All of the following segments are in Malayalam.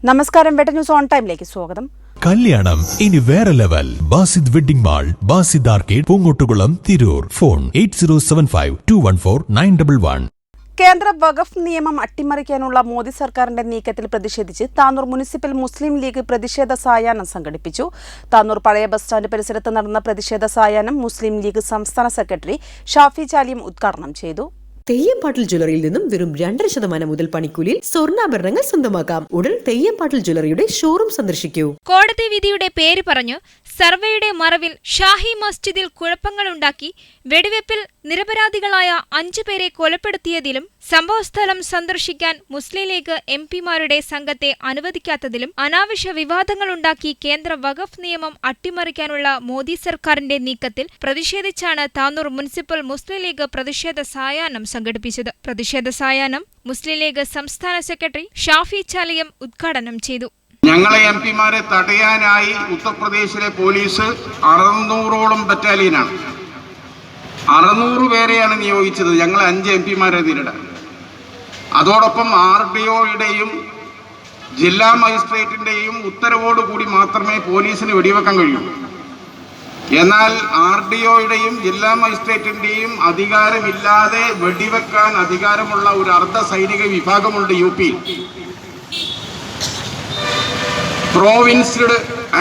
നമസ്കാരം, വെട്ട ന്യൂസ് ഓൺ ടൈമിലേക്ക് സ്വാഗതം. കല്യാണം ഇനി വേറെ level. Basid wedding mall, Basid arcade, Poongottukulam, Tirur. Phone 8075214911. കേന്ദ്ര വഖഫ് നിയമം അട്ടിമറിക്കാനുള്ള മോദി സർക്കാരിന്റെ നീക്കത്തിൽ പ്രതിഷേധിച്ച് താനൂർ മുനിസിപ്പൽ മുസ്ലിം ലീഗ് പ്രതിഷേധ സായാഹ്നം സംഘടിപ്പിച്ചു. താനൂർ പഴയ ബസ് സ്റ്റാൻഡ് പരിസരത്ത് നടന്ന പ്രതിഷേധ സായാഹ്നം മുസ്ലിം ലീഗ് സംസ്ഥാന സെക്രട്ടറി ഷാഫി ചാലിയം ഉദ്ഘാടനം ചെയ്തു. തെയ്യംപാട്ടിൽ ജ്വല്ലറിയിൽ നിന്നും വെറും 2% മുതൽ പണിക്കൂലിയിൽ സ്വർണ്ണാഭരണങ്ങൾ സ്വന്തമാക്കാം. ഉടൻ തെയ്യംപാട്ടിൽ ജ്വല്ലറിയുടെ ഷോറൂം സന്ദർശിക്കൂ. കോടതി വിധിയുടെ പേര് പറഞ്ഞു സർവേയുടെ മറവിൽ ഷാഹി മസ്ജിദിൽ കുഴപ്പങ്ങളുണ്ടാക്കി വെടിവെപ്പിൽ നിരപരാധികളായ 5 പേരെ കൊലപ്പെടുത്തിയതിലും സംഭവസ്ഥലം സന്ദർശിക്കാൻ മുസ്ലിം ലീഗ് എംപിമാരുടെ സംഘത്തെ അനുവദിക്കാത്തതിലും അനാവശ്യ വിവാദങ്ങളുണ്ടാക്കി കേന്ദ്ര വഖഫ് നിയമം അട്ടിമറിക്കാനുള്ള മോദി സർക്കാരിന്റെ നീക്കത്തിൽ പ്രതിഷേധിച്ചാണ് താനൂർ മുനിസിപ്പൽ മുസ്ലിം ലീഗ് പ്രതിഷേധ സായാഹ്നം സംഘടിപ്പിച്ചത്. പ്രതിഷേധ സായാഹ്നം മുസ്ലിം ലീഗ് സംസ്ഥാന സെക്രട്ടറി ഷാഫി ചാലിയം ഉദ്ഘാടനം ചെയ്തു. ഞങ്ങളെ എംപിമാരെ തടയാനായി ഉത്തർപ്രദേശിലെ പോലീസ് 600ഓളം ബറ്റാലിയനാണ്, 600 പേരെയാണ് നിയോഗിച്ചത് ഞങ്ങളെ 5 എംപിമാരെ നേരിടാൻ. അതോടൊപ്പം RDOയുടെയും ജില്ലാ മജിസ്ട്രേറ്റിന്റെയും ഉത്തരവോടുകൂടി മാത്രമേ പോലീസിന് വെടിവെക്കാൻ കഴിയൂ. എന്നാൽ RDOയുടെയും ജില്ലാ മജിസ്ട്രേറ്റിന്റെയും അധികാരമില്ലാതെ വെടിവെക്കാൻ അധികാരമുള്ള ഒരു അർദ്ധ സൈനിക വിഭാഗമുണ്ട് UPയിൽ. പ്രോവിൻസ്ഡ്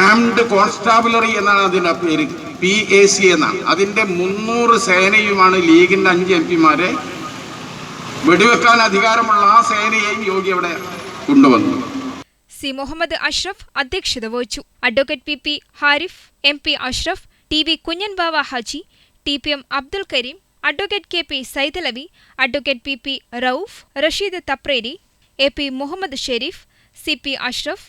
ആംഡ് കോൺസ്റ്റാബിലറി എന്നാണ് അതിൻ്റെ പേര്, PAC എന്നാണ്. അതിൻ്റെ 300 സേനയുമാണ് ലീഗിൻ്റെ 5 എംപിമാരെ വെടിവെക്കാൻ അധികാരമുള്ള ആ സേനയെയും യോഗി അവിടെ കൊണ്ടുവന്നു. സി മുഹമ്മദ് അഷ്റഫ് അധ്യക്ഷത വഹിച്ചു. Advocate PP Harif, MP Ashraf, TV Kunhan Bava Haji, TPM Abdul Karim, advocate KP Saidalavi, advocate PP Rauf, Rasheed Thapreri, AP Muhammad Shareef, CP Ashraf,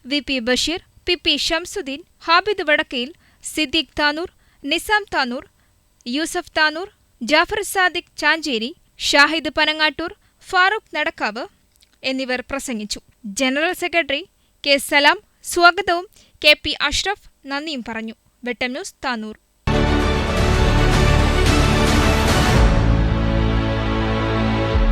VP Basheer, PP Shamsuddin, Habid Vadakkayil, Siddique Tanur, Nizam Tanur, Yusuf Tanur, Jafar Sadiq Chancheri, Shahid Panangattur, Farooq Nadakkavu എന്നിവർ പ്രസംഗിച്ചു. ജനറൽ സെക്രട്ടറി K സലാം സ്വാഗതവും KP അഷ്റഫ് നന്ദിയും പറഞ്ഞു. വെട്ടം ന്യൂസ് താനൂർ.